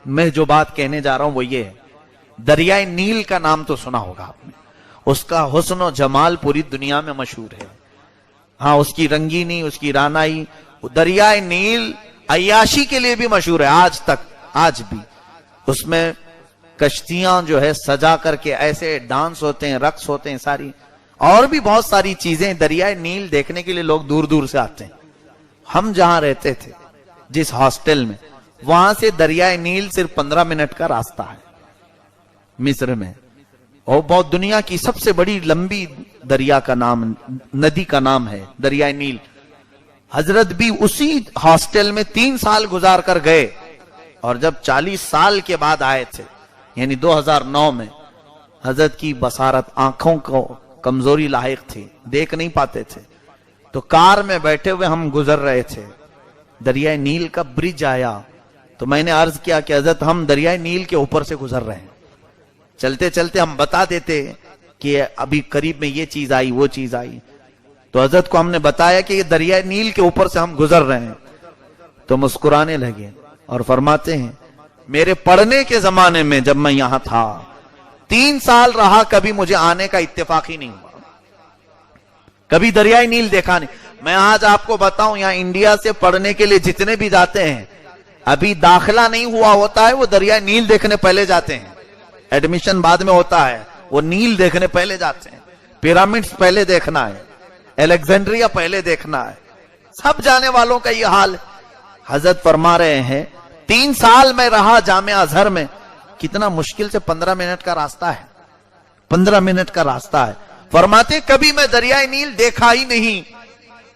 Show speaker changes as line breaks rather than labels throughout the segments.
میں جو بات کہنے جا رہا ہوں وہ یہ ہے، دریائے نیل کا نام تو سنا ہوگا آپ نے، اس کا حسن و جمال پوری دنیا میں مشہور ہے. ہاں، اس کی رنگینی، اس کی رانائی. دریائے نیل عیاشی کے لیے بھی مشہور ہے آج تک، آج بھی. اس میں کشتیاں جو ہے سجا کر کے ایسے ڈانس ہوتے ہیں، رقص ہوتے ہیں، ساری اور بھی بہت ساری چیزیں. دریائے نیل دیکھنے کے لیے لوگ دور دور سے آتے ہیں. ہم جہاں رہتے تھے جس ہاسٹل میں، وہاں سے دریائے نیل صرف 15 منٹ کا راستہ ہے مصر میں. اور بہت دنیا کی سب سے بڑی لمبی دریا کا نام، ندی کا نام ہے دریائے نیل. حضرت بھی اسی ہاسٹل میں 3 سال گزار کر گئے، اور جب 40 سال کے بعد آئے تھے یعنی 2009 میں، حضرت کی بصارت، آنکھوں کو کمزوری لاحق تھی، دیکھ نہیں پاتے تھے. تو کار میں بیٹھے ہوئے ہم گزر رہے تھے، دریائے نیل کا برج آیا تو میں نے عرض کیا کہ حضرت ہم دریائے نیل کے اوپر سے گزر رہے ہیں. چلتے چلتے ہم بتا دیتے کہ ابھی قریب میں یہ چیز آئی، وہ چیز آئی. تو حضرت کو ہم نے بتایا کہ یہ دریائے نیل کے اوپر سے ہم گزر رہے ہیں. تو مسکرانے لگے اور فرماتے ہیں میرے پڑھنے کے زمانے میں جب میں یہاں تھا 3 سال رہا، کبھی مجھے آنے کا اتفاق ہی نہیں ہوا، کبھی دریائے نیل دیکھا نہیں. میں آج آپ کو بتاؤں یہاں انڈیا سے پڑھنے کے لیے جتنے بھی جاتے ہیں، ابھی داخلہ نہیں ہوا ہوتا ہے وہ دریائے نیل دیکھنے پہلے جاتے ہیں. ایڈمیشن بعد میں ہوتا ہے، وہ نیل دیکھنے پہلے جاتے ہیں. پیرامڈز پہلے دیکھنا ہے، الیگزینڈریا پہلے دیکھنا ہے. سب جانے والوں کا یہ حال. حضرت فرما رہے ہیں 3 سال میں رہا جامعہ ازہر میں، کتنا مشکل سے 15 منٹ کا راستہ ہے، 15 منٹ کا راستہ ہے. فرماتے کبھی میں دریائے نیل دیکھا ہی نہیں،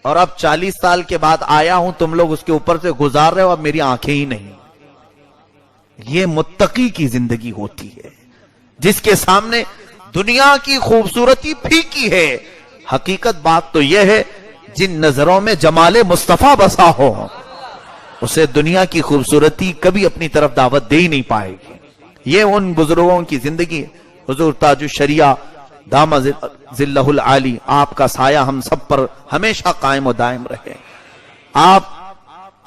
اور اب 40 سال کے بعد آیا ہوں، تم لوگ اس کے اوپر سے گزار رہے ہو، اب میری آنکھیں ہی نہیں. یہ متقی کی زندگی ہوتی ہے جس کے سامنے دنیا کی خوبصورتی پھیکی ہے. حقیقت بات تو یہ ہے جن نظروں میں جمال مصطفیٰ بسا ہو، اسے دنیا کی خوبصورتی کبھی اپنی طرف دعوت دے ہی نہیں پائے گی. یہ ان بزرگوں کی زندگی ہے. حضور تاج الشریعہ دام ظلہ العالی، آپ کا سایہ ہم سب پر ہمیشہ قائم و دائم رہے. آپ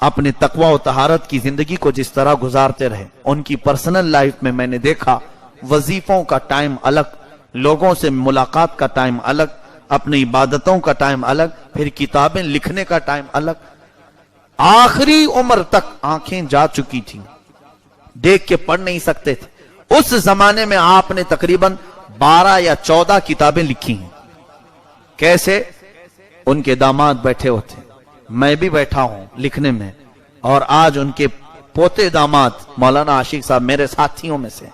اپنے تقوی و طہارت کی زندگی کو جس طرح گزارتے رہے، ان کی پرسنل لائف میں میں نے دیکھا وظیفوں کا ٹائم الگ، لوگوں سے ملاقات کا ٹائم الگ، اپنی عبادتوں کا ٹائم الگ، پھر کتابیں لکھنے کا ٹائم الگ. آخری عمر تک آنکھیں جا چکی تھیں، دیکھ کے پڑھ نہیں سکتے تھے. اس زمانے میں آپ نے تقریباً 12 یا 14 کتابیں لکھی ہیں. کیسے؟ ان کے داماد بیٹھے ہوتے، میں بھی بیٹھا ہوں لکھنے میں، اور آج ان کے پوتے داماد مولانا عاشق صاحب میرے ساتھیوں میں سے.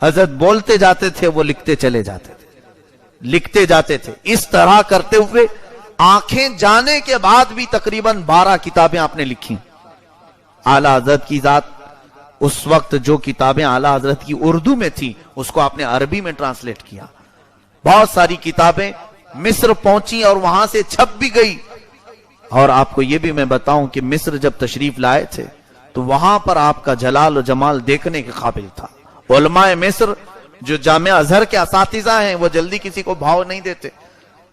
حضرت بولتے جاتے تھے، وہ لکھتے چلے جاتے تھے، لکھتے جاتے تھے. اس طرح کرتے ہوئے آنکھیں جانے کے بعد بھی تقریباً 12 کتابیں آپ نے لکھی. اعلیٰ حضرت کی ذات، اس وقت جو کتابیں اعلیٰ حضرت کی اردو میں تھی اس کو آپ نے عربی میں ٹرانسلیٹ کیا. بہت ساری کتابیں مصر پہنچی اور وہاں سے چھپ بھی گئی. اور آپ کو یہ بھی میں بتاؤں کہ مصر جب تشریف لائے تھے تو وہاں پر آپ کا جلال و جمال دیکھنے کے قابل تھا. علماء مصر جو جامعہ ازہر کے اساتذہ ہیں وہ جلدی کسی کو بھاؤ نہیں دیتے،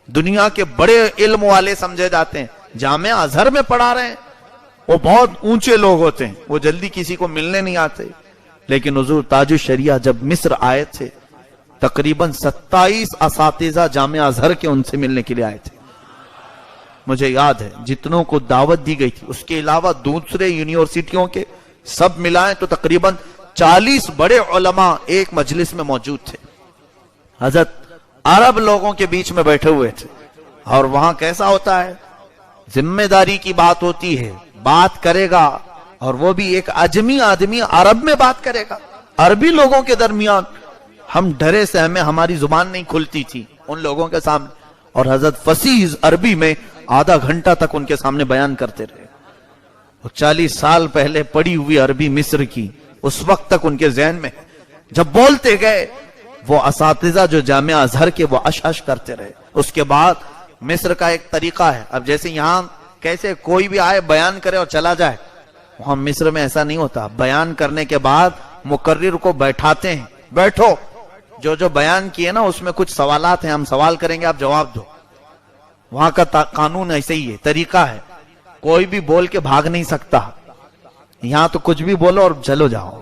دنیا کے بڑے علم والے سمجھے جاتے ہیں. جامعہ ازہر میں پڑھا رہے ہیں، وہ بہت اونچے لوگ ہوتے ہیں، وہ جلدی کسی کو ملنے نہیں آتے. لیکن حضور تاج الشریعہ جب مصر آئے تھے تقریباً 27 اساتذہ جامعہ ازہر کے ان سے ملنے کے لیے آئے تھے. مجھے یاد ہے جتنوں کو دعوت دی گئی تھی، اس کے علاوہ دوسرے یونیورسٹیوں کے سب ملائیں تو تقریباً 40 بڑے علماء ایک مجلس میں موجود تھے. حضرت عرب لوگوں کے بیچ میں بیٹھے ہوئے تھے. اور وہاں کیسا ہوتا ہے، ذمہ داری کی بات ہوتی ہے، بات کرے گا اور وہ بھی ایک عجمی آدمی عرب میں بات کرے گا، عربی لوگوں کے درمیان. ہم ڈرے سے ہماری زبان نہیں کھلتی تھی ان لوگوں کے سامنے، اور حضرت فصیح عربی میں آدھا گھنٹہ تک ان کے سامنے بیان کرتے رہے. 40 سال پہلے پڑھی ہوئی عربی مصر کی اس وقت تک ان کے ذہن میں. جب بولتے گئے وہ اساتذہ جو جامعہ ازہر کے وہ اش کرتے رہے. اس کے بعد مصر کا ایک طریقہ ہے، اب جیسے یہاں کیسے کوئی بھی آئے بیان کرے اور چلا جائے، وہاں مصر میں ایسا نہیں ہوتا. بیان کرنے کے بعد مقرر کو بیٹھاتے ہیں، بیٹھو، جو بیان کیے نا اس میں کچھ سوالات ہیں، ہم سوال کریں گے، آپ جواب دو. وہاں کا قانون ایسے ہی ہے، طریقہ ہے. کوئی بھی بول کے بھاگ نہیں سکتا. یہاں تو کچھ بھی بولو اور چلو جاؤ.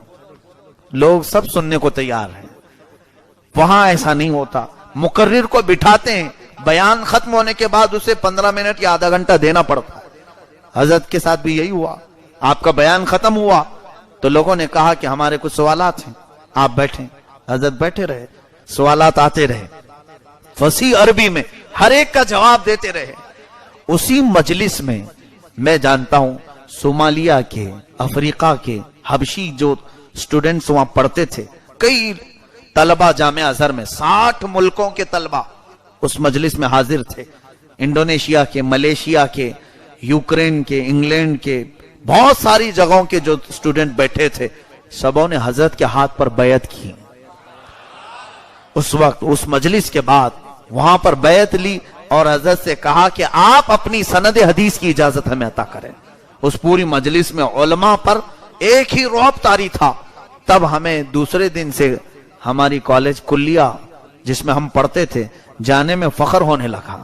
لوگ سب سننے کو تیار ہیں. وہاں ایسا نہیں ہوتا. مقرر کو بٹھاتے ہیں, بیان ختم ہونے کے بعد اسے 15 منٹ یا آدھا گھنٹہ دینا پڑتا ہے. حضرت کے ساتھ بھی یہی ہوا. آپ کا بیان ختم ہوا تو لوگوں نے کہا کہ ہمارے کچھ سوالات ہیں, آپ بیٹھیں. حضرت بیٹھے رہے, سوالات آتے رہے, فصیح عربی میں ہر ایک کا جواب دیتے رہے. اسی مجلس میں میں جانتا ہوں صومالیہ کے, افریقہ کے, حبشی جو سٹوڈنٹس وہاں پڑھتے تھے, کئی طلبہ جامعہ ازہر میں 60 ملکوں کے طلبہ اس مجلس میں حاضر تھے. انڈونیشیا کے, ملیشیا کے, یوکرین کے, انگلینڈ کے, بہت ساری جگہوں کے جو سٹوڈنٹ بیٹھے تھے, سبوں نے حضرت کے ہاتھ پر بیعت کی. اس وقت اس مجلس کے بعد وہاں پر بیعت لی اور حضرت سے کہا کہ آپ اپنی سند حدیث کی اجازت ہمیں عطا کریں. اس پوری مجلس میں علماء پر ایک ہی رعب طاری تھا. تب ہمیں دوسرے دن سے ہماری کالج کلیہ جس میں ہم پڑھتے تھے جانے میں فخر ہونے لگا.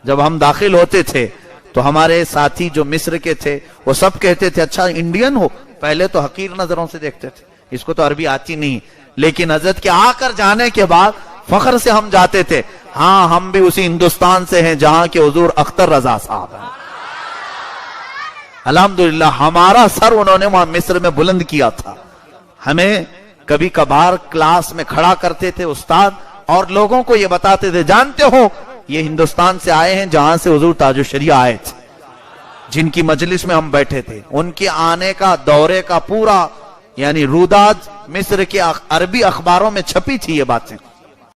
جب ہم داخل ہوتے تھے تو ہمارے ساتھی جو مصر کے تھے وہ سب کہتے تھے اچھا انڈین ہو. پہلے تو حقیر نظروں سے دیکھتے تھے, اس کو تو عربی آتی نہیں, لیکن حضرت کے آ کر جانے کے بعد فخر سے ہم جاتے تھے, ہاں ہم بھی اسی ہندوستان سے ہیں جہاں کے حضور اختر رضا صاحب ہیں. الحمدللہ ہمارا سر انہوں نے وہاں مصر میں بلند کیا تھا. ہمیں کبھی کبھار کلاس میں کھڑا کرتے تھے استاد اور لوگوں کو یہ بتاتے تھے, جانتے ہو یہ ہندوستان سے آئے ہیں جہاں سے حضور تاج الشریعہ آئے تھے, جن کی مجلس میں ہم بیٹھے تھے. ان کے آنے کا دورے کا پورا یعنی روداد مصر کے عربی اخباروں میں چھپی تھی یہ باتیں.